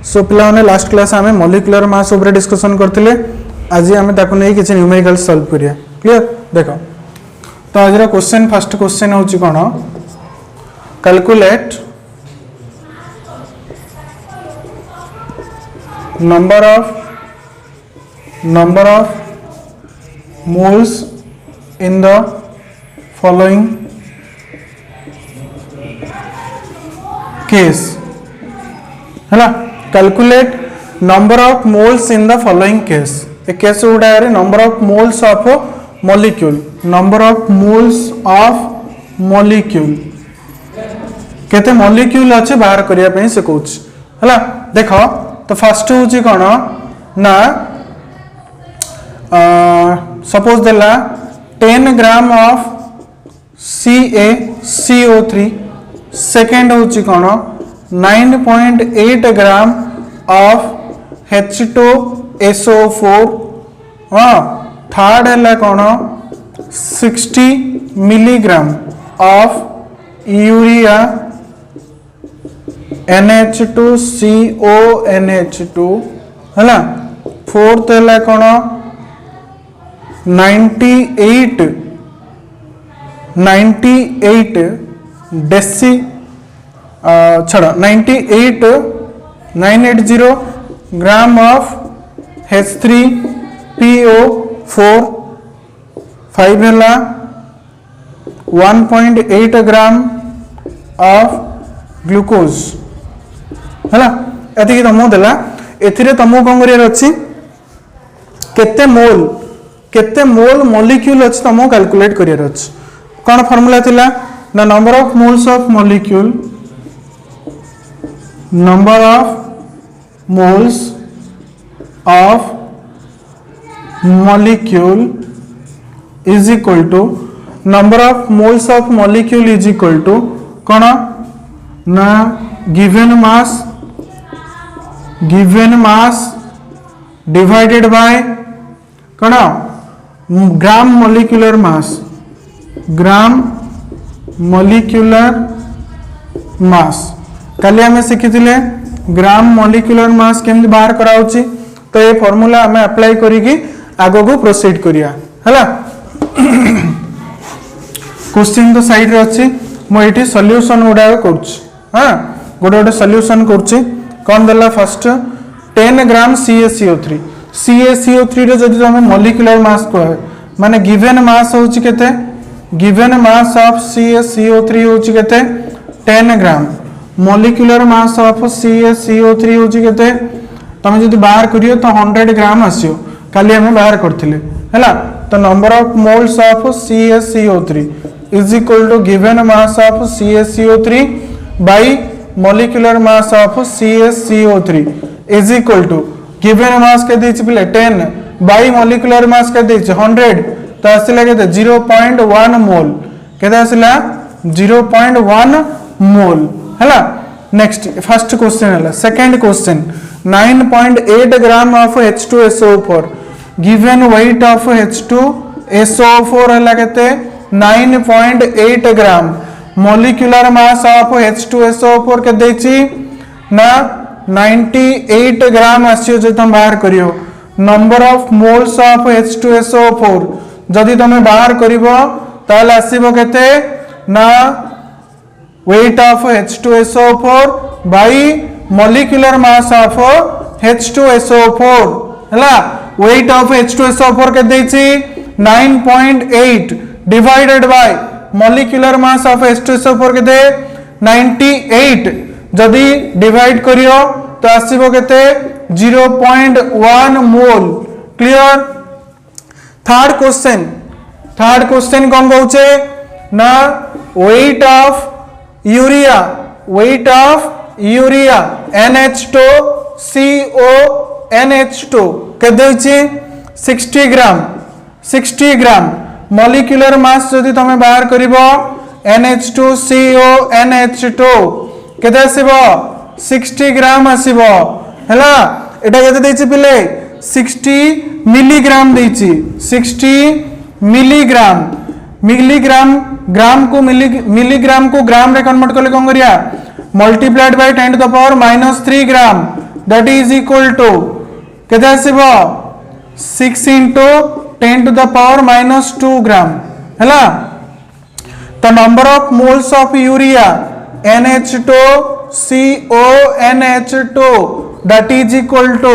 सो पिलाने last class आम molecular mass उपर डिस्कशन करते आज आम ताकू नहीं किसी न्यूमेरिकल सॉल्व करिया क्लियर देख तो आज क्वेश्चन फर्स्ट क्वेश्चन हूँ कौन calculate number of moles in the following case है calculate number of moles in the following case A case गुड़ा number of moles of molecule केते molecule अच्छे बाहर करने से कौच है देख तो फर्स्ट हूँ कौन ना सपोज देला 10 ग्राम ऑफ CaCO3 सेकेंड हूँ कौन 9.8 ग्राम ऑफ H2SO4 हाँ थर्ड है कौन 60 मिलीग्राम ऑफ यूरिया NH2CONH2 है फोर्थ है कौन 98 डेसी छड़ 980 ग्राम ऑफ H3PO4 5 है 1.8 ग्राम ऑफ ग्लूकोज है ये तुमको देला एथिरे तुमको कौन कर केते मोल मॉलिक्यूल अच्छी तुमको कैलकुलेट कर कौन फॉर्मूला थिला ना number of moles of molecule is equal to number of moles of molecule is equal to कौन ना गिवन मास डिवाइडेड बाय कौन ग्राम मॉलिक्यूलर मास काली आम शिखी ग्राम मॉलिक्यूलर मास केमती बाहर कराउची तो ये फॉर्मूला आम अप्लाई करिकी आगो को प्रोसीड करिया हला क्वेश्चन तो साइड रे अच्छी मुझे सॉल्यूशन गुड़ा करुच्ची हाँ गोटे गोटे सॉल्यूशन करुच्ची कौन देला फर्स्ट 10 ग्राम CaCO3 रे जदि तुम मॉलिक्यूलर मास कह माने गिवन मास होची केते गिवन मास ऑफ CaCO3 होची केते 10 ग्राम मॉलिक्यूलर मास ऑफ CaCO3 होची केते तुम जदि बाहर करियो तो 100 ग्राम आसियो काली हमें बाहर करथिले हैला तो नंबर ऑफ मोल्स ऑफ CaCO3 is equal to given mass of CaCO3 by molecular mass of CaCO3 is equal to given mass के दीची पिले 10 by molecular mass के दीची 100 तो आसिला केते 0.1 मोल केते आसिला 0.1 मोल हैला नेक्स्ट फर्स्ट क्वेश्चन हैला second question 9.8 gram of H2SO4 given weight of H2SO4 हैला केते 9.8 gram molecular mass of H2SO4 के देची ना 98 ग्राम आसियो जे तुम बाहर करियो number of moles of H2SO4 जदि तुम बाहर करिवो ताले आसीबो केते ना weight of H2SO4 bye molecular mass of H2SO4 हला वेट ऑफ H2SO4 के देची 9.8 divided by molecular mass of H2SO4 केते 98 जदि डिवाइड करियो तो आसीबो केते 0.1 मोल क्लियर थर्ड क्वेश्चन कौन कहूचे ना वेट ऑफ यूरिया NH2CONH2 के देछि 60 ग्राम मॉलिक्यूलर मास जदि तुम बाहर करिवो NH2CONH2 केते आसीबो 60 ग्राम आसीबो हैला एटा केते देछि पिले 60 मिलीग्राम देछि 60 मिलीग्राम ग्राम को मिलीग्राम को ग्राम रे कन्वर्ट करले कोन करिया multiplied by 10 to the power -3 gram that is equal to केते आसीबो 6 into 10 to the power minus 2 gram हैला। तो number of moles of urea NH2 CONH2 that is equal to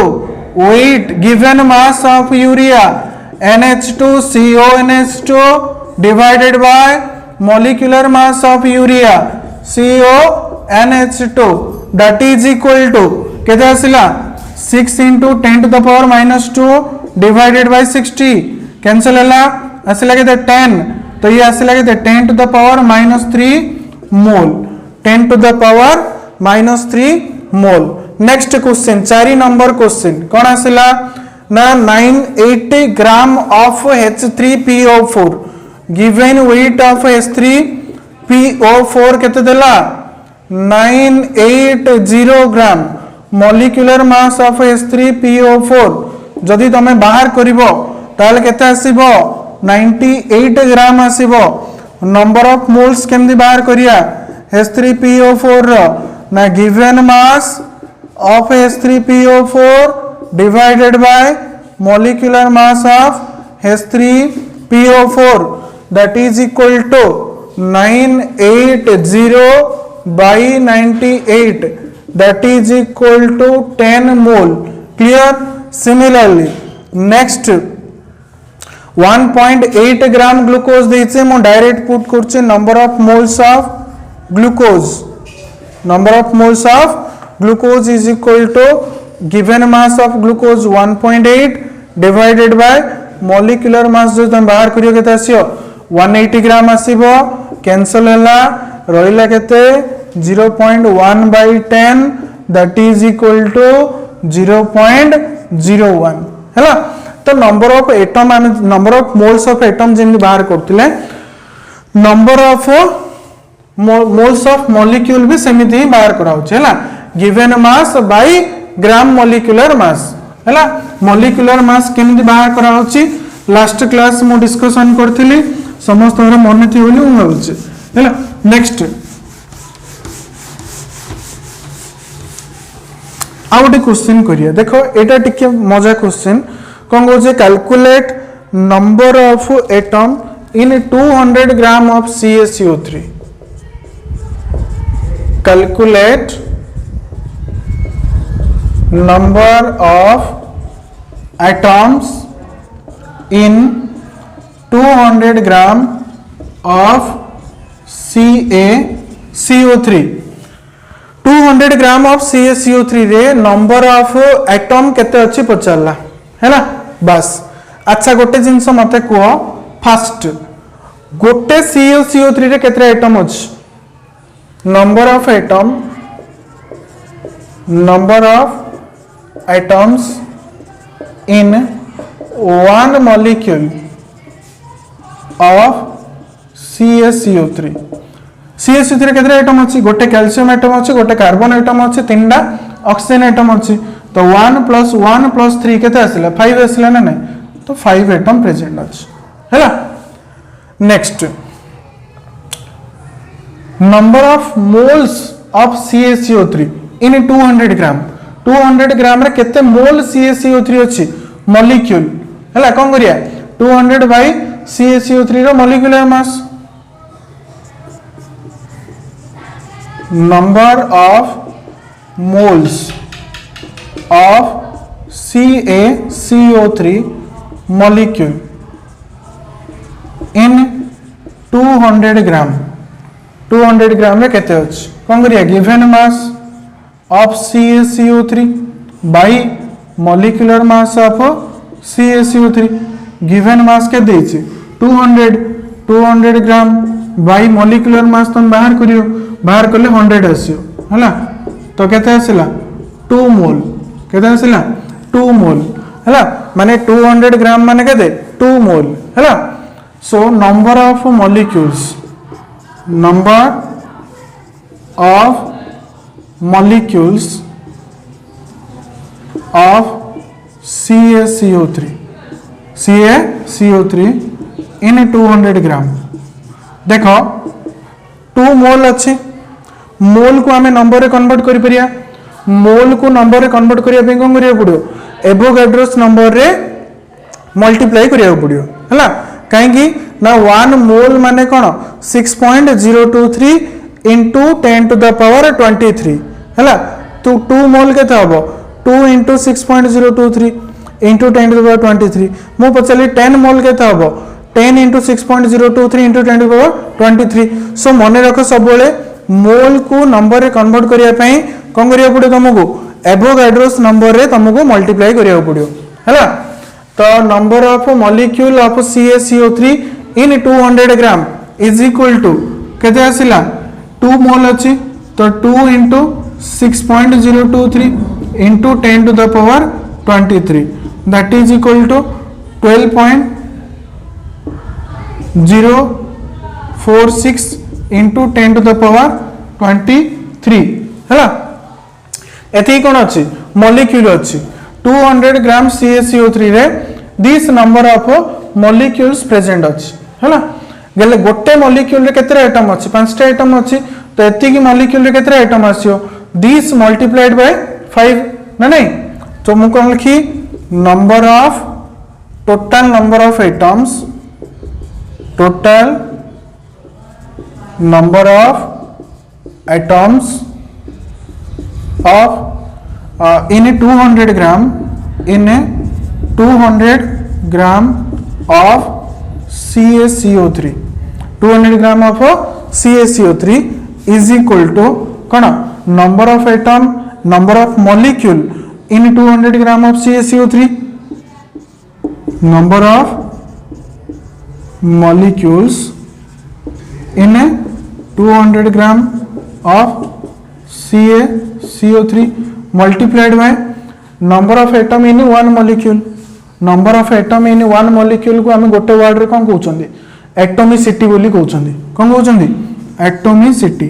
weight given mass of urea NH2 CONH2 divided by molecular mass of urea CONH2 that is equal to केते आसिला 6 into 10 to the power minus 2 divided by 60 cancel हैला आसिला केते 10 तो ये आसिला केते 10 to the power minus 3 mole 10 to the power minus 3 mole. Next question 4 number question कौन आसिला ना 980 gram of H3PO4 given weight of H3PO4 केते देला 980 ग्राम मॉलिक्यूलर मास ऑफ H3PO4 जदि तमे बाहर करिवो ताले केते आसीबो 98 ग्राम आसीबो। नंबर ऑफ मोल्स केमदी बाहर करिया H3PO4 रो ना given mass of H3PO4 divided by molecular mass of H3PO4 that is equal to 980 by 98 that is equal to 10 mole clear। Similarly next 1.8 gram glucose देइछे मो direct put करछे number of moles of glucose number of moles of glucose is equal to given mass of glucose 1.8 divided by molecular mass जो तुम बाहर करियो केते आसियो 180 ग्राम आसीबो cancel हैला रहिला केते 0.1 by 10 that is equal to 0.01 हैला। तो number of atom number of moles of atom जेमि बाहर करथिले number of moles of molecule भी सेमिति बाहर करा होछ हैला given mass by gram molecular mass हैला। मॉलिक्यूलर मास केमिति बाहर करा होछि लास्ट क्लास मु डिस्कशन करथिली समस्त मन थी बोली मु भाबुछि हैला। नेक्स्ट आउट क्वेश्चन करिया देखो एटा टिके मजा question cone Goje calculate number of atom in 200 gram of CaCO3 calculate number of atoms in 200 gram of CaCO3 200 gram of CaCO3 रे नंबर ऑफ एटम केते अछि पचारला हैला बस। अच्छा गोटे जिंस मते को फास्ट गोटे CaCO3 रे केते एटम अछि number of atoms in one molecule of CaCO3 CaCO3 केते एटम अछि गोटे कैल्शियम एटम अछि गोटे कार्बन एटम अछि तीनटा ऑक्सीजन एटम अछि तो 1 + 1 + 3 केते आसिला 5 आसिला ना नहीं तो 5 एटम प्रेजेंट अछि हैला। Next number of moles of CaCO3 in 200 gram 200 gram रे केते मोल CaCO3 अछि मॉलिक्यूल हैला कोन करिया 200 बाय CaCO3 रो molecular mass number of moles of CaCO3 molecule in 200 gram 200 gram रे केते अछि कोन करिया given mass of CaCO3 by molecular mass of CaCO3 given mass के देछि 200 ग्राम बाय मॉलिक्यूलर मास तुम बाहर करियो बाहर करले 100 आसियो हला तो केते आसिला 2 मोल केते आसिला 2 मोल हला माने 200 ग्राम माने केते 2 मोल हला। So number of molecules number of molecules of CaCO3 in 200 ग्राम देखो 2 मोल अच्छे मोल को आमे नंबर रे कन्वर्ट करि परिया मोल को नंबर रे कन्वर्ट करिया पे कोन करिया पड़ियो एवोगाड्रोस नंबर रे मल्टीप्लाई करिया पड़ियो हला काहे कि ना 1 मोल माने कोन 6.023 into 10 to the power 23 हला तो 2 मोल केते हबो 2 into 6.023 into 10 to the power 23 मो पचली 10 मोल केते हबो 10 into 6.023 into 10 to the power 23 सो मने रख सब बेले मोल को नंबर रे कन्वर्ट करिया पई कोन करिया पड़ियो तुमको एवोगाड्रोस नंबर रे तुमको मल्टीप्लाई करिया पड़ियो हला तो number of molecule of CaCO3 in 200 gram is equal to केते आसिला 2 मोल अछि तो 2 into 6.023 into 10 to the power 23 that is equal to 12.046 into 10 to the power 23 हला एथि कोन अछि मॉलिक्यूल अछि 200 ग्राम CaCO3 रे this number of molecules present अछि हला गेले गोटे मॉलिक्यूल रे केते एटम अछि 5टा एटम अछि तो एति की मॉलिक्यूल रे केते एटम आसियो दिस मल्टीप्लाइड बाय 5 ना नहीं तो मु कोन लिखी number of total number of atoms total number of atoms of in 200 gram in 200 gram of CaCO3 200 gram of CaCO3 is equal to कौन number of atom number of molecule in 200 gram of CaCO3 number of molecules in 200 gram of CaCO3 multiplied by number of atom in one molecule number of atom in one molecule को हमें गोटे word रे कोन कहउछंदी atomicity बोली कहउछंदी कोन कहउछंदी atomicity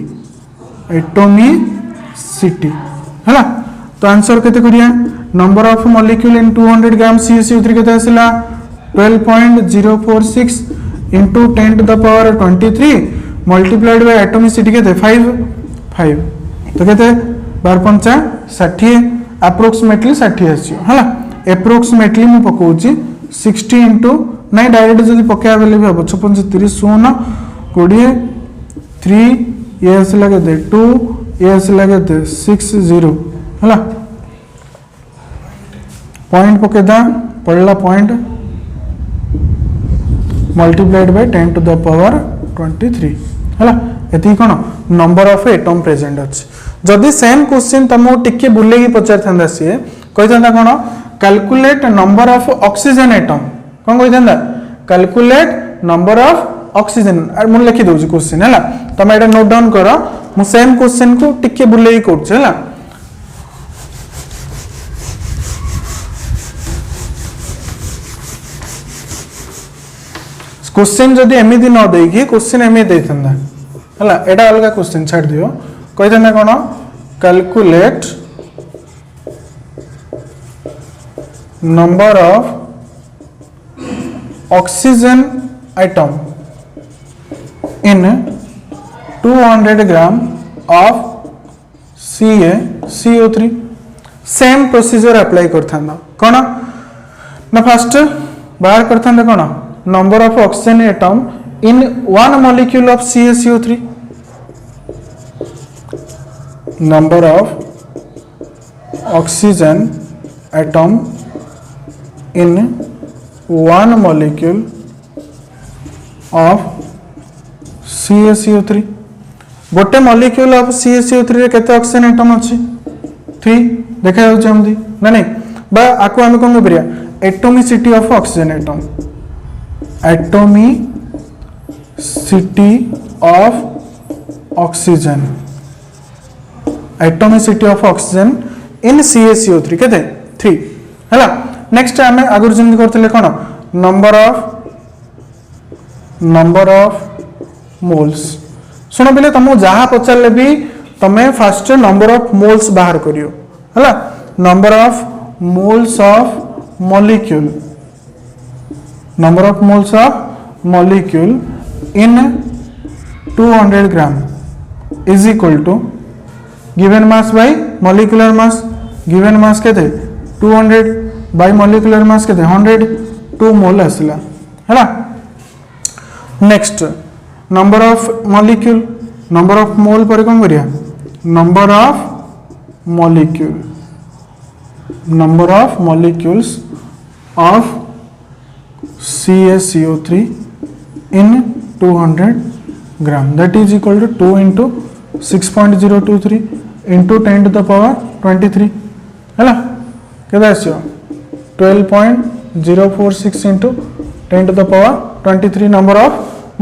हला तो answer केते करिया number of molecule in 200 gram CaCO3 केते आसिला 12.046 into 10 to the power 23 multiplied by atomicity केते 5 तो कहते 12×5 अप्रोक्सीमेटली 60 आसियो हला अप्रोक्सीमेटली मु पकोची 60 into नहीं डायरेक्ट जदी पकेया बेले भी हबो 35 0 20 3 एस लगे दे 2 एस लगे दे 60 हला पॉइंट पकेदा पड़ला point multiplied by 10 to the power 23 हला एती कोन नंबर ऑफ एटम प्रेजेंट अछि जदि सेम क्वेश्चन तमो टिके बुले की पचार थांदा से कहि थांदा कोन calculate number of oxygen atom कोन कहि थांदा कैलकुलेट नंबर ऑफ ऑक्सीजन मु लिखि दोछि क्वेश्चन हला तमे एटा नोट डाउन करो मु सेम क्वेश्चन को टिके बुले की करछ हला क्वेश्चन जदि एमिति न देकी क्वेश्चन एमिति दे थांदा हला एटा अलगा क्वेश्चन छाड़ दियो कहि थांदा कोन calculate number of oxygen atom in 200 gram of CaCO3 same procedure apply करथांदा कोन ना फर्स्ट बाहर करथांदा कोन number of oxygen atom in one molecule of CaCO3 number of oxygen atom in one molecule of CaCO3 गोटे molecule of CaCO3 रे केते oxygen atom अछि 3 देखा जाउ हमदी ना नहीं बा आको हम कोन करिया atomicity of oxygen atom atomicity of oxygen atomicity of oxygen in CaCO3 केते 3 हला नेक्स्ट हमें आगुर जंदी करथले कोन नंबर ऑफ मोल्स सुनो बेले तुम जहा पचारले भी तमे फर्स्ट नंबर ऑफ मोल्स बाहर करियो हला number of moles of molecule number of moles of molecule in 200 gram is equal to given mass by molecular mass given mass केते 200 बाय मॉलिक्यूलर मास केते 100 2 मोल आसला हैला। Next number of molecule number of mole पर कौन करिया number of molecules of CaCO3 in 200 gram that is equal to 2 into 6.023 into 10 to the power 23 हैला केदा आसियो 12.046 into 10 to the power 23 number of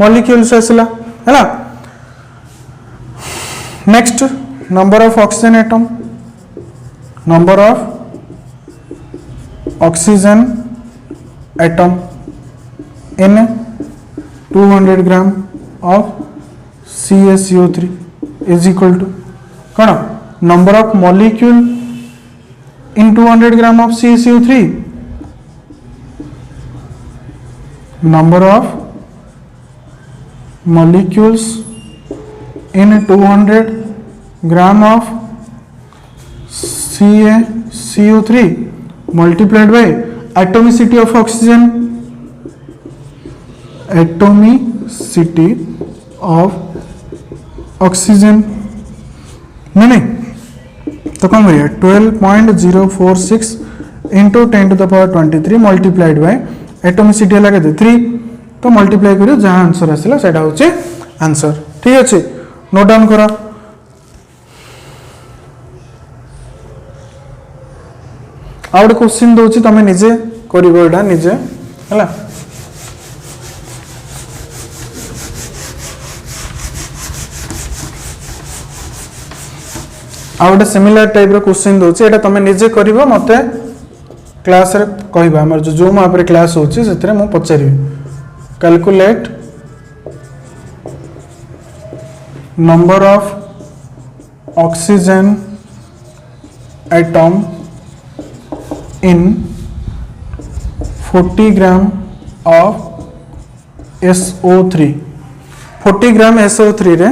molecules आसला हैला। Next number of oxygen atom number of oxygen atom in 200 gram of CaCO3 is equal to कौन number of molecule in 200 gram of CaCO3 number of molecules in 200 gram of CaCO3 multiplied by atomicity of oxygen atomicity of oxygen नहीं तो कौन भैया 12.046 into 10 to the power 23 multiplied by atomicity है लगे 3 तो multiply करियो जहाँ आंसर आसला सेटा होचे आंसर ठीक अच्छे नोट डाउन करा। आउट क्वेश्चन दोची तमे निजे करिवो एटा निजे हला आउट सिमिलर टाइप रो क्वेश्चन दोची एटा तमे निजे करिवो मते क्लास रे कहबा हमर जो जूम आप रे क्लास होची सेतरे मु पचारिबी calculate number of oxygen atom in 40 gram of SO3 40 gram SO3 रे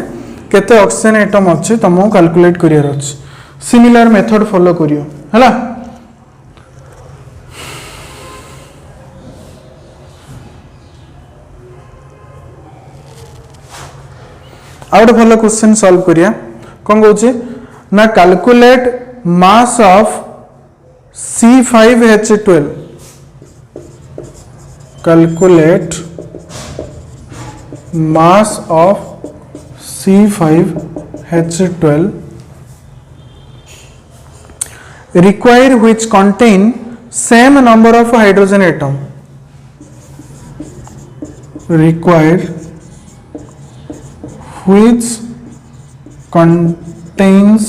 केते ऑक्सीजन एटम अछि तमो कैलकुलेट करियर अछि सिमिलर मेथड फॉलो करियो हला। आउट भलो क्वेश्चन सॉल्व करिया कौन कहूँ ना calculate mass of C5H12 calculate mass of C5H12 require which contain same number of hydrogen atom required which contains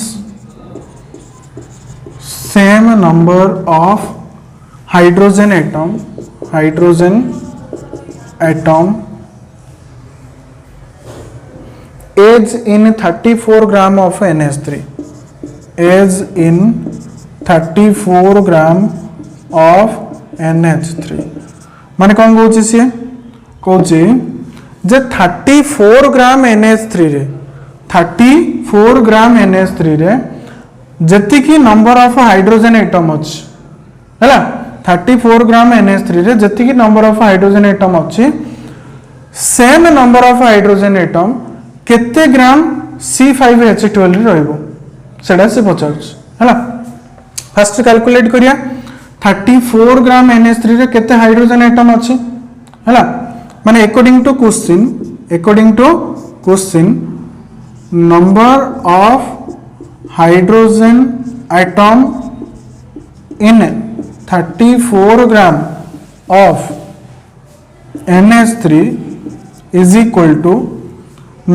same number of hydrogen atom as in 34 gram of NH3 as in 34 gram of NH3 माने कौन कहूँ सी कहूँ जे 34 ग्राम NH3 रे 34 ग्राम NH3 रे जति की number of hydrogen atom अछि हैला 34 ग्राम NH3 रे जति की नंबर ऑफ हाइड्रोजन एटम अछि same number of hydrogen atom केते ग्राम C5H12 रे रहइबो सेडा से पचाउछ हैला। फर्स्ट कैलकुलेट करिया 34 ग्राम NH3 रे केते हाइड्रोजन एटम अछि हैला माने according to question number of hydrogen atom in 34 gram of NH3 is equal to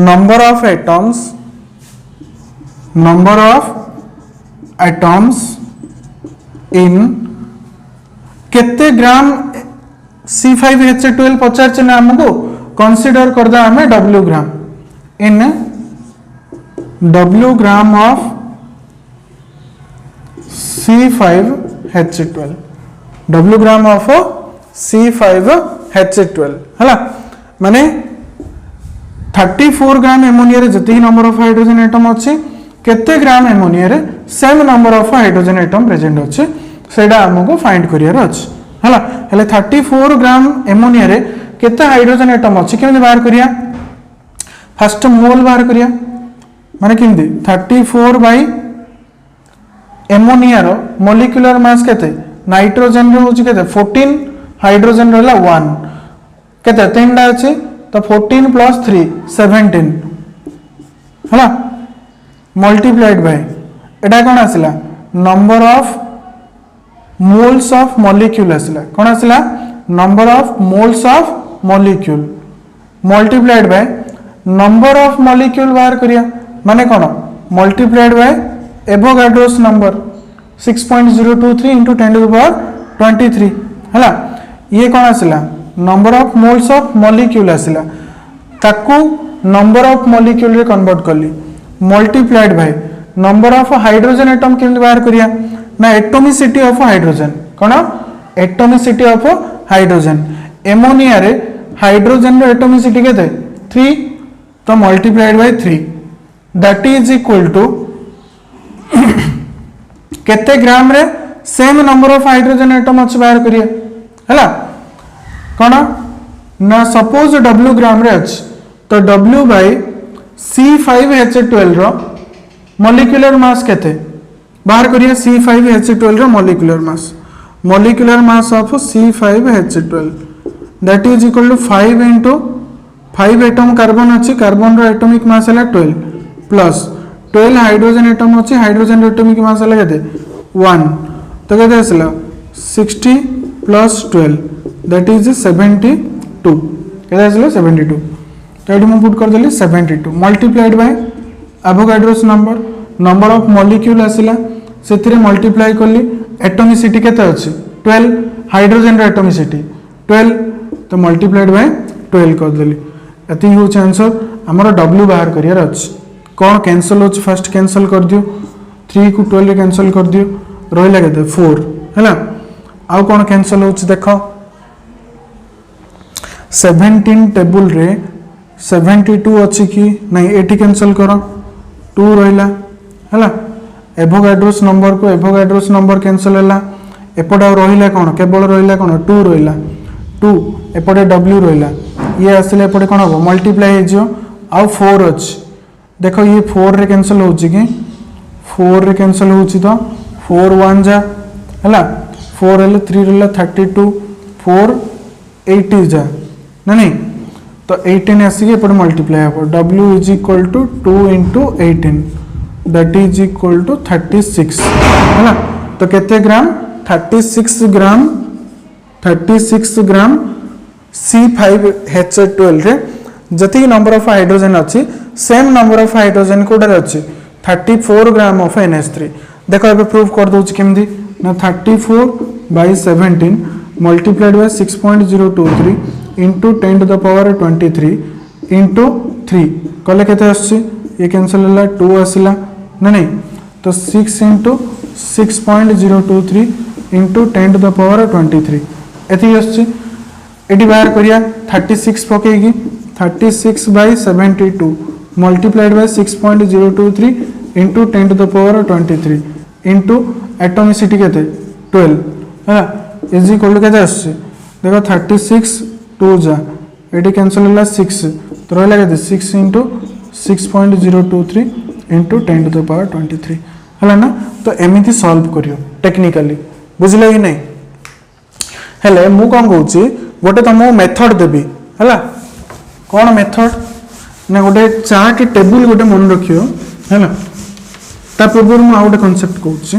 number of atoms in केते ग्राम C5H12 पचार ना हमको कंसीडर कर दा हमें W gram in W gram of C5H12 W gram of C5H12 हला माने 34 ग्राम ammonia रे जति नंबर ऑफ हाइड्रोजन एटम अछि केते ग्राम एमोनिया रे same number of hydrogen atom present अच्छे सेटा हमको फाइंड करियर अछि हला हेले 34 ग्राम एमोनिया रे केते हाइड्रोजन एटम अछि केमि बाहर करिया फर्स्ट मोल बाहर करिया माने केमि 34 बाई एमोनिया रो मॉलिक्यूलर मास केते नाइट्रोजन रो होछि केते 14 हाइड्रोजन रहला 1 केते तीनटा अछि तो 14 प्लस 3 17 हला मल्टीप्लाइड बाय एटा कोन आसिला number of moles of molecule आसिला कोन आसिला number of moles of molecule multiplied by number of molecule बाहर करिया माने कोन multiplied by Avogadro's number 6.023 into 10 to the power 23 हला ये कोन आसिला number of moles of molecule आसिला ताकू नंबर ऑफ मॉलिक्यूल रे कन्वर्ट करली multiplied by number of hydrogen atom केमि बाहर करिया ना atomicity of hydrogen cone atomicity of hydrogen ammonia रे हाइड्रोजन रो एटॉमिसिटी केते 3 तो multiplied by 3 that is equal to केते ग्राम रे same number of hydrogen atom अछि बाहर करिया हला कोन ना सपोज W ग्राम रे अछि तो W बाय C5H12 रो मॉलिक्यूलर मास केते बाहर करिया C5H12 रो molecular mass of C5H12 that is equal to 5 into 5 atom carbon अछि कार्बन रो एटॉमिक मास हला 12 प्लस 12 हाइड्रोजन एटम अछि हाइड्रोजन एटॉमिक मास हला केते 1 तो केते आसला 60 प्लस 12 दैट इज 72 केते आसला 72 तो एडी हम पुट कर देली 72 multiplied by Avogadro's number of molecule आसिला सेथिरे मल्टीप्लाई करली एटॉमिसिटी केते अछि 12 हाइड्रोजन रो एटॉमिसिटी 12 तो मल्टीप्लाइड बाय 12 कर देली एति होछ आंसर हमर W बाहर करियर अछि कोन कैंसिल होछ फर्स्ट कैंसिल कर दियो 3 को 12 रे कैंसिल कर दियो रहिला केते 4 हैला आउ कोन कैंसिल होछ देखो 17 टेबल रे 72 अछि कि नहीं एटी कैंसिल करो 2 रहिला हैला एवोगाड्रोस नंबर को एवोगाड्रोस नंबर कैंसिल हैला एपडा रहिला कोन केवल रहिला कोन 2 रहिला 2 एपडे W रहिला ये आसिले एपडे कोन हो मल्टीप्लाई हे जियो आउ 4 अछि देखो ये 4 रे कैंसिल होछि कि 4 रे कैंसिल होछि तो 4 1 जा हैला 4 हेले 3 रहला 32 4 80 जा नहीं तो 18 आसी के पर मल्टीप्लाई हो W is equal to 2 into 18 that is equal to 36 हैला तो केते ग्राम 36 ग्राम C5H12 रे जति नंबर ऑफ हाइड्रोजन अछि same number of hydrogen coder अछि 34 ग्राम ऑफ NH3 देखो एबे प्रूव कर दोछ केमदी ना 34 by 17 multiplied by 6.023 into 10 to the power 23 into 3 कले केते आछि ये कैंसिल होला 2 आसिला नहीं तो 6 into 6.023 into 10 to the power 23 एथि आछि एटी बाहर करिया 36 पकेगी 36 by 72 multiplied by 6.023 into 10 to the power 23 into atomicity केते 12 है इज इक्वल टू केते आछि देखो 36 2 जा एटी कैंसिल होला 6 तो रहला केते 6 into 6.023 into 10 to the power 23 हला ना तो एमिति सॉल्व करियो टेक्निकली बुझले कि नहीं हेले मु कोन कहूची गोटे तुमको मेथड देबी हला कौन मेथड ना गोटे चार्ट टेबल गोटे मन रखियो है ता पूर्व मु आ गोटे कांसेप्ट कहूची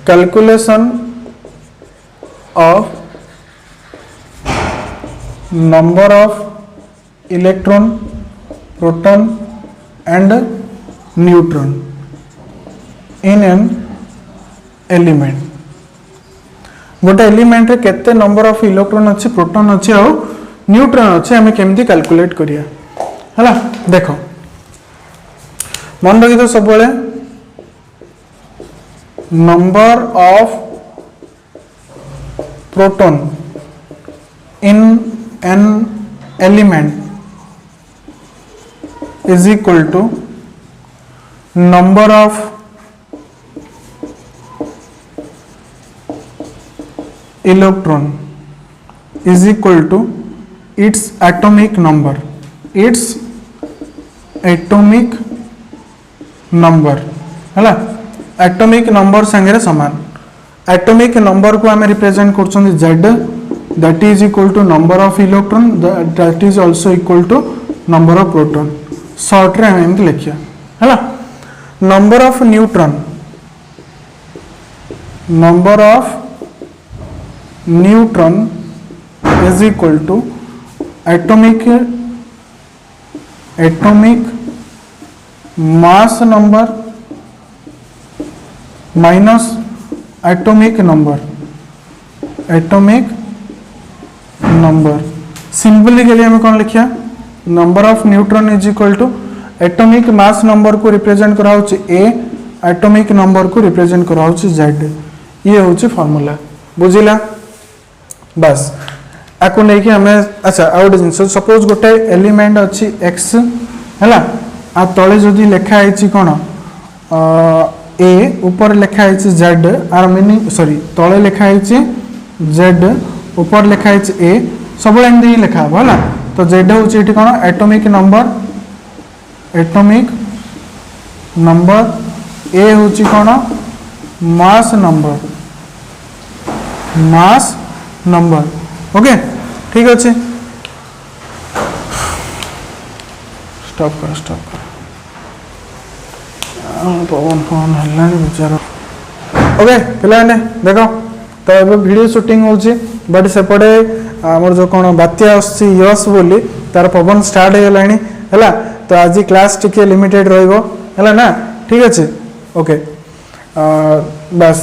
calculation of number of electron proton and neutron in an element गोटे एलिमेंट रे केते नंबर ऑफ इलेक्ट्रॉन अछि प्रोटॉन अछि आ न्यूट्रॉन अछि हमें केमती कैलकुलेट करिया हला देखो मन रखि तो सब बेले number of proton in an element is equal to number of electron is equal to its atomic number, its atomic number है एटॉमिक नंबर संगे समान एटॉमिक नंबर को आम रिप्रेजेंट कर Z that is equal to number of electron that is also equal to number of proton short रे हम एमती लिखिया है number of neutron is equal to atomic mass number minus atomic number simply हमें कौन लिखिया number of neutron is equal to atomic mass number को represent करा होची ए एटॉमिक नंबर को रिप्रेजेंट करा होची जेड ये होची फार्मूला बुझिला बस आको नहीं कि हमें अच्छा आउट जिंस सपोज गोटे एलिमेंट अच्छी एक्स हैला आ तळे जदी लिखा आइछि कोन ए ऊपर लिखा आइछि जेड आर मीनिंग सॉरी तळे लिखा आइछि जेड ऊपर लिखा आइछि ए सब एंदी लिखा होला तो जेड होछि एठी कोन एटॉमिक नंबर ए होछि कोन मास नंबर ओके ठीक अच्छे स्टॉप कर पवन फोन है विचार ओके पे देख तो ये वीडियो शूटिंग होची बट सेपटे आमर जो कौन बात्या यश बोली तार पवन स्टार्ट हो गलानी है तो आज क्लास टिके लिमिटेड रहिबो है ना ठीक अच्छे ओके बस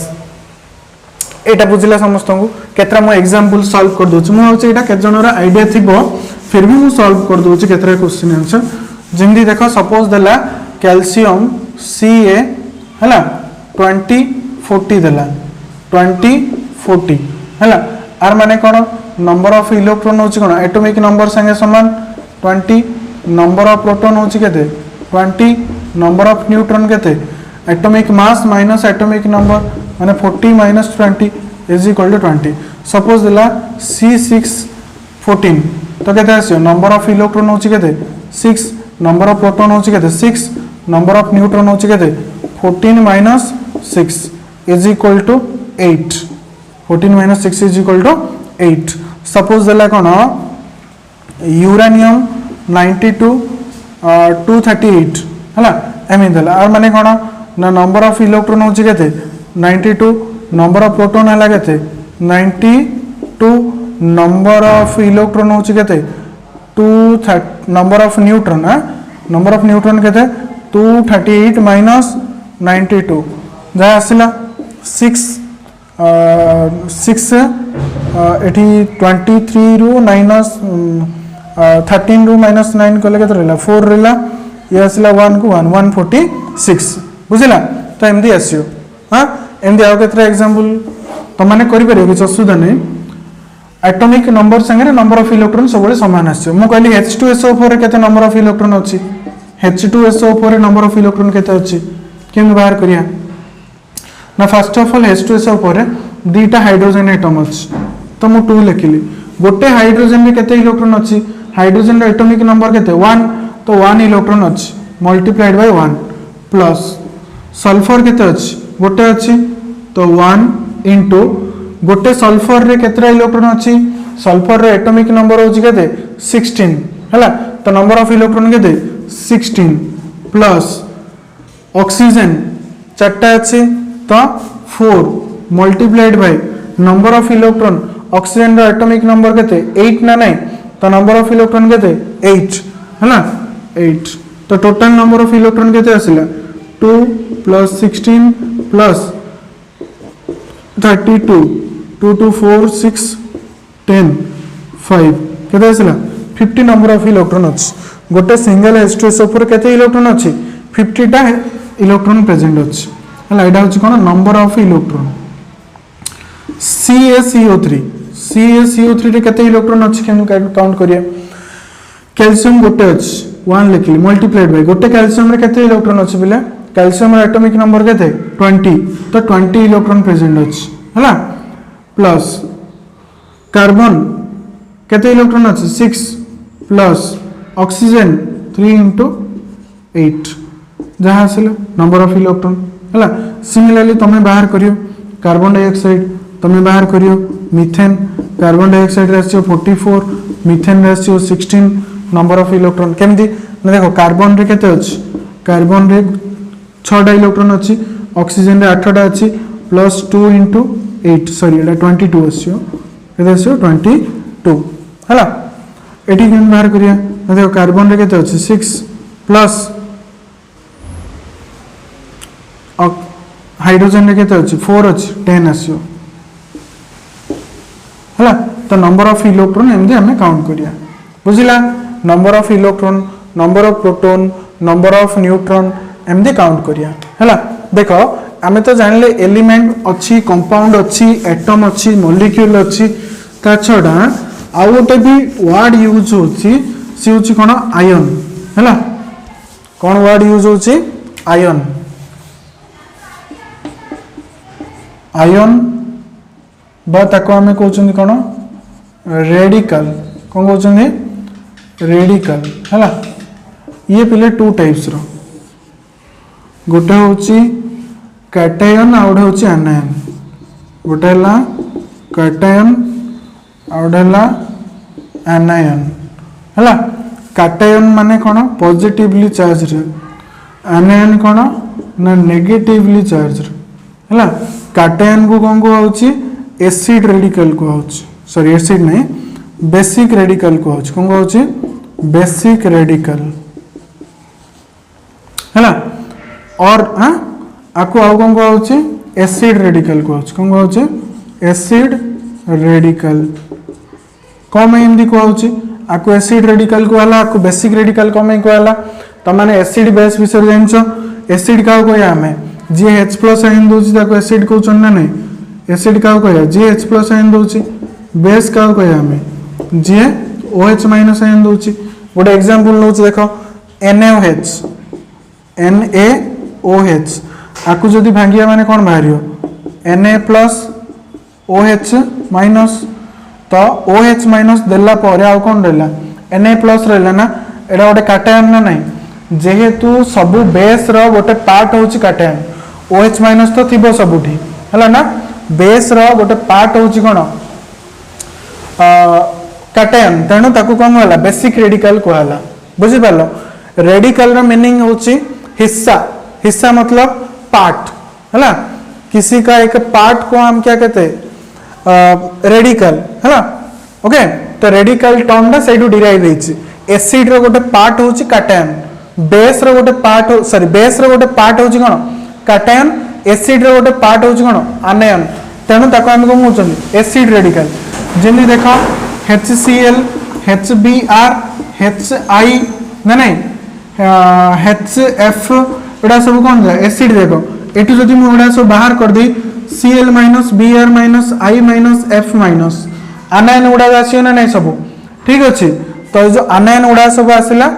एटा बुझिला समस्त को केतरा मो एग्जांपल सॉल्व कर दोछु मो होचे एटा केत जनरा आईडिया थिबो फिर भी मो सॉल्व कर दोछु केतरा क्वेश्चन आंसर जिंदी देखो सपोज देला कैल्शियम Ca हैला 2040 देला 2040 हैला आर माने कोन नंबर ऑफ इलेक्ट्रॉन होची कोन एटॉमिक नंबर संगे समान 20 नंबर ऑफ प्रोटॉन होची केते 20 नंबर ऑफ न्यूट्रॉन केते atomic mass minus atomic number माने 40 minus 20 is equal to 20 suppose दिला C614 तो केते आसी नंबर ऑफ इलेक्ट्रॉन होची केते 6 नंबर ऑफ प्रोटॉन होची केते 6 नंबर ऑफ न्यूट्रॉन होची केते 14 minus 6 is equal to 8 14 minus 6 is equal to 8 सपोज दिला कोन यूरेनियम 92 238 हला एमी दिला आर माने कोन ना नंबर ऑफ इलेक्ट्रॉन होची केते 92 नंबर ऑफ प्रोटॉन हला केते 92 नंबर ऑफ इलेक्ट्रॉन होची केते 230 number of neutron number of neutron केते 238 माइनस 92 जा आसिला 6 एठी 23 रु माइनस 13 रु माइनस 9 कोले केते रहला 4 रहला ये आसिला 1 को 146 बुझिला तो एमदी आसियो हां एमदी आउ केतरा एग्जांपल तो माने करि परियो कि असुविधा नै एटॉमिक नंबर संगे नंबर ऑफ इलेक्ट्रॉन सब समान आसियो मु कहली H2SO4 रे केते नंबर ऑफ इलेक्ट्रॉन अछि H2SO4 रे नंबर ऑफ इलेक्ट्रॉन केते अछि केम बाहर करिया ना फर्स्ट ऑफ ऑल H2SO4 रे दुईटा हाइड्रोजन एटम अछि तो मु 2 लिखिली गोटे हाइड्रोजन रे केते इलेक्ट्रॉन अछि हाइड्रोजन रे एटॉमिक नंबर केते 1 तो 1 इलेक्ट्रॉन अछि मल्टीप्लाइड बाय 1 प्लस सल्फर केते अछि गोटे अछि तो 1 इनटू गोटे सल्फर रे केतरा इलेक्ट्रॉन अछि सल्फर रे एटॉमिक नंबर होछि केते 16 हैला तो नंबर ऑफ इलेक्ट्रॉन केते 16 प्लस ऑक्सीजन चारटा अछि तो 4 multiplied by number of electron oxygen रो एटॉमिक नंबर केते 8 ना नहीं तो नंबर ऑफ इलेक्ट्रॉन केते 8 हैला 8 तो टोटल नंबर ऑफ इलेक्ट्रॉन केते आसिला 2 प्लस 16 प्लस 32 2 2 4 6 10 5 केते आसिला 50 नंबर ऑफ इलेक्ट्रॉन अछि गोटे सिंगल H2SO4 केते इलेक्ट्रॉन अछि 50 टा इलेक्ट्रॉन प्रेजेंट अछि हला एडा अछि कोन number of electron CaCO3 CaCO3 रे केते इलेक्ट्रॉन अछि केनु काउंट करिया कैल्शियम गोटे अछि 1 लिखली मल्टीप्लाइड बाय गोटे कैल्शियम रे केते इलेक्ट्रॉन अछि बिले कैल्शियम रे एटॉमिक नंबर केते 20 तो 20 इलेक्ट्रॉन प्रेजेंट अछि हला प्लस कार्बन केते इलेक्ट्रॉन अछि 6 प्लस ऑक्सीजन 3 into 8 जहाँ आसिला नंबर ऑफ इलेक्ट्रॉन हला सिमिलरली तमे बाहर करियो कार्बन डाइऑक्साइड तमे बाहर करियो मीथेन कार्बन डाइऑक्साइड रे आछियो 44 मीथेन रे आछियो 16 नंबर ऑफ इलेक्ट्रॉन केमदी न देखो कार्बन रे केते अछि कार्बन रे 6 टा इलेक्ट्रॉन अछि ऑक्सीजन रे 8 टा अछि प्लस 2 into 8 सॉरी एटा 22 आछियो केते आछियो 22 हला एठी केम बाहर करिया न देखो कार्बन रे केते अछि 6 प्लस हाइड्रोजन रे केते अछि 4 अछि 10 आछियो हला तो नंबर ऑफ इलेक्ट्रॉन एमदी हमें काउंट करिया बुझिला number of electron number of proton number of neutron एमदी काउंट करिया हला देखो आमे तो जानले एलिमेंट अछि कंपाउंड अछि एटम अछि मॉलिक्यूल अछि ता छडा आ गोटे भी वर्ड यूज होछि से होछि कोन आयन हला कोन वर्ड यूज होछि आयन आयन बा ताको हमें कहउछन कोन रेडिकल कोन कहउछन रेडिकल हला ये पिले टू टाइप्स रो गोटे होछि कैटायन आ गोटे होछि एनायन गोटे हला कैटायन आ गोटे हला एनायन हला कैटायन माने कोन पॉजिटिवली चार्ज रे एनायन कोन ना नेगेटिवली चार्ज रे हला कैटायन को कोन को होछि एसिड रेडिकल को होछि सॉरी एसिड नहीं बेसिक रेडिकल को होछि कोन को होछि बेसिक रेडिकल हैला और हां आको आउ कोन को होछि एसिड रेडिकल को होछि कोन को होछि एसिड रेडिकल कम हिंदी को होछि आको एसिड रेडिकल को हला आको बेसिक रेडिकल कम को हला त माने एसिड बेस विषय जानछो एसिड का को या हमें जे H+ आयन दोछि ताको एसिड को चन ना नहीं एसिड का कहया जे H+ आयन दोछि बेस का कहया हमें जे OH- आयन दोछि गोटे एग्जांपल नोच देखो NaOH NaOH आकु जदी भांगिया माने कोन बाहरियो Na+OH- तो OH- देला परे आ कोन रहला Na+ रहला ना एडा गोटे कैटायन ना नहीं जेहेतु सब बेस रो गोटे पार्ट होछि कैटायन OH- तो थिबो सबुठी हला ना बेस रो गोटे पार्ट होछि कोन कैटायन तेणु ताकू कोन होला बेसिक रेडिकल कहला बुझि पालो रेडिकल रो मीनिंग होछि हिस्सा हिस्सा मतलब पार्ट हला किसी का एक पार्ट को हम क्या कहते रेडिकल हला ओके तो रेडिकल टर्म ना सेडू डिराइव हेछि एसिड रो गोटे पार्ट होछि कैटायन बेस रो गोटे पार्ट सॉरी बेस रो गोटे पार्ट होछि कोन कैटायन एसिड रो गोटे पार्ट होछि कोन आनायन तेणु ताको हम को कहउछन एसिड रेडिकल जेनी देखो HCl HBr HI ना नहीं HF एडा सब कोन एसिड देखो एटू जदी मु एडा सब बाहर कर दे Cl- Br- I- F- आनायन उडा आसीयो ना नहीं सब ठीक अछि तो जो आनायन उडा सब आसिला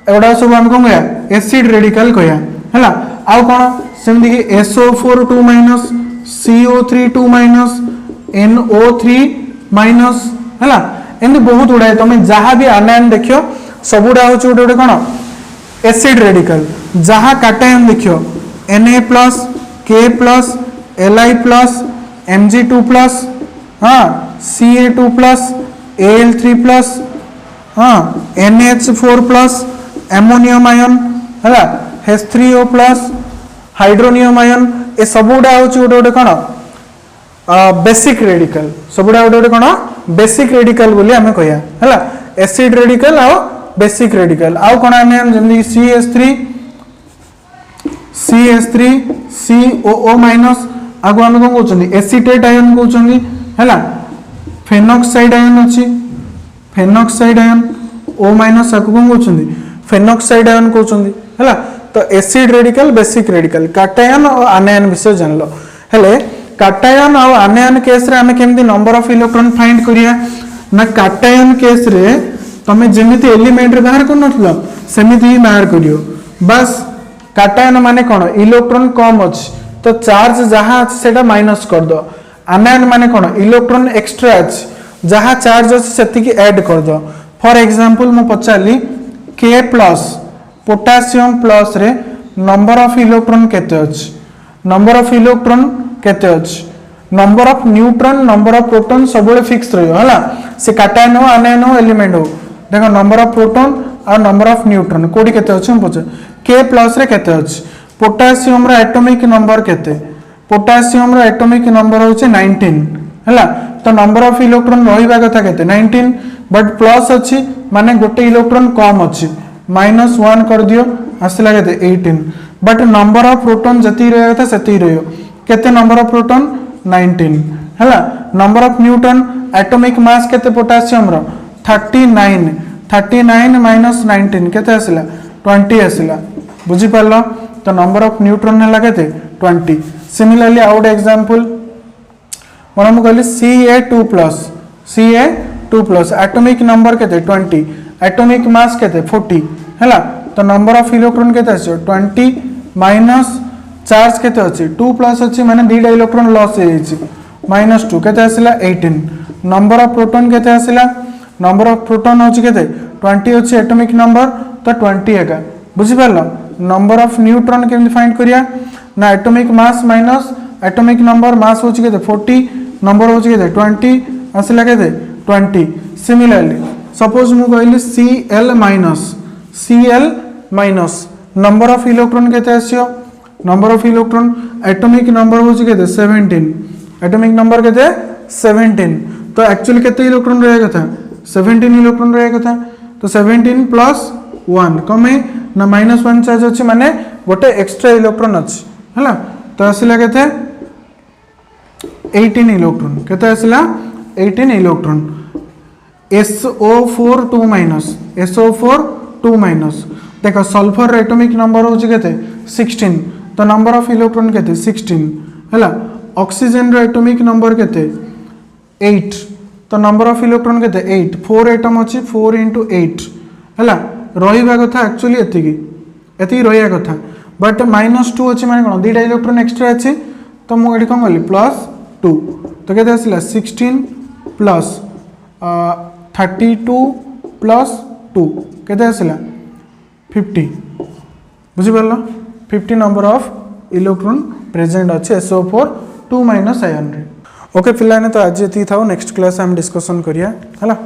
एडा सब हम कोन कहया एसिड रेडिकल कहया हला आ कोन सेमि कि SO4 2 CO3 2 NO3 हला एंड बहुत उडा तमे जहां भी आनायन देखियो सबुडा होछ गोटे कोन एसिड रेडिकल जहां कैटायन देखियो Na+ K+ Li+ Mg2+ हां Ca2+ Al3+ हां NH4+ एमोनियम आयन हला H3O+ हाइड्रोनियम आयन ए सबुडा होछ गोटे कोन बेसिक रेडिकल सबुडा गोटे कोन बेसिक रेडिकल बोली हमें कहया हला एसिड रेडिकल आ बेसिक रेडिकल आ कोन आयन जेमि CH3 COO- आगो हम कोन कहउछनी एसीटेट आयन कहउछनी हला फेनॉक्साइड आयन अछि फेनॉक्साइड आयन O- आको कोन कहउछनी फेनॉक्साइड आयन कहउछनी हला तो acid radical basic radical cation और आनायन विषय जानलो हेले काटायन और आनायन केस रे आमे केमती नंबर ऑफ इलेक्ट्रॉन फाइंड करिया ना काटायन केस रे तमे जेमिति एलिमेंट रे बाहर कर नथलो सेमिति ही बाहर करियो बस काटायन माने कोन इलेक्ट्रॉन कम अछि तो चार्ज जहाँ अच्छे सेटा माइनस कर दो आनायन माने कौन इलेक्ट्रॉन एक्स्ट्रा अच्छे जहाँ चार्ज अच्छे से ऐड कर दो फॉर एग्जांपल मु पचाली के प्लस पोटासियम प्लस रे नंबर ऑफ इलेक्ट्रॉन केते अछि नंबर ऑफ इलेक्ट्रॉन केते अछि number of neutron number of proton सब फिक्स रहियो हला से काटायन हो आनायन हो एलिमेंट हो देखो नंबर ऑफ प्रोटॉन और नंबर ऑफ न्यूट्रॉन कोडी केते अछि हम पछ के प्लस रे केते अछि पोटासियम रो एटॉमिक नंबर केते पोटासियम रो एटॉमिक नंबर होचे 19 हला तो नंबर ऑफ इलेक्ट्रॉन रहिबा कथा केते 19 बट प्लस अछि माने गोटे इलेक्ट्रॉन कम अछि -1 कर दियो आसला केते 18 बट नंबर ऑफ प्रोटॉन जति रहय कथा सेति रहयो केते नंबर ऑफ प्रोटॉन 19 हला number of neutron atomic mass केते पोटासियम रो 39 39 - 19 केते आसला 20 आसला बुझी पारलो तो नंबर ऑफ न्यूट्रॉन है केते 20 सिमिलरली आउट एग्जांपल मन मु कहली Ca2+ एटॉमिक नंबर केते 20 एटॉमिक मास केते 40 हैला तो नंबर ऑफ इलेक्ट्रॉन केते आछो 20 माइनस चार्ज केते अछि 2+ अछि माने दीटा इलेक्ट्रॉन लॉस हे छि -2 केते आसिला 18 नंबर ऑफ प्रोटॉन केते आसिला नंबर ऑफ प्रोटॉन होछि केते 20 अछि एटॉमिक नंबर तो 20 एका बुझी पारलो नंबर ऑफ न्यूट्रॉन केमि फाइंड करिया ना atomic mass minus atomic number mass होछि केते 40 नंबर होछि केते 20 आसिला केते 20 सिमिलरली सपोज मु कहली Cl minus number of electron केते आसियो number of electron atomic number होछि केते 17 एटॉमिक नंबर केते 17 तो एक्चुअली केते इलेक्ट्रॉन रहे कथा 17 इलेक्ट्रॉन रहे कथा तो 17 + 1 कमे ना -1 चार्ज अछि माने गोटे एक्स्ट्रा इलेक्ट्रॉन अछि हला तो आसिला केते 18 इलेक्ट्रॉन केते आसिला 18 इलेक्ट्रॉन SO4 2 देखो सल्फर एटॉमिक नंबर होछि केते 16 तो नंबर ऑफ इलेक्ट्रॉन केते 16 हला ऑक्सीजन रो एटॉमिक नंबर केते 8 तो नंबर ऑफ इलेक्ट्रॉन केते 8 4 एटम अछि 4 * 8 हला रहिबा कथा एक्चुअली एति रहिया कथा बट -2 अछि माने कोन दीटा इलेक्ट्रॉन एक्स्ट्रा अछि तो मु एडी कोन गली +2 तो केते आसिला 16 प्लस 32 + 2 केते आसिला 50 बुझी पारलो 50 नंबर ऑफ इलेक्ट्रॉन प्रेजेंट अछि SO4 2 - आयन रे ओके फिलहाल तो आज एति थाओ नेक्स्ट क्लास हम डिस्कशन करिया हला।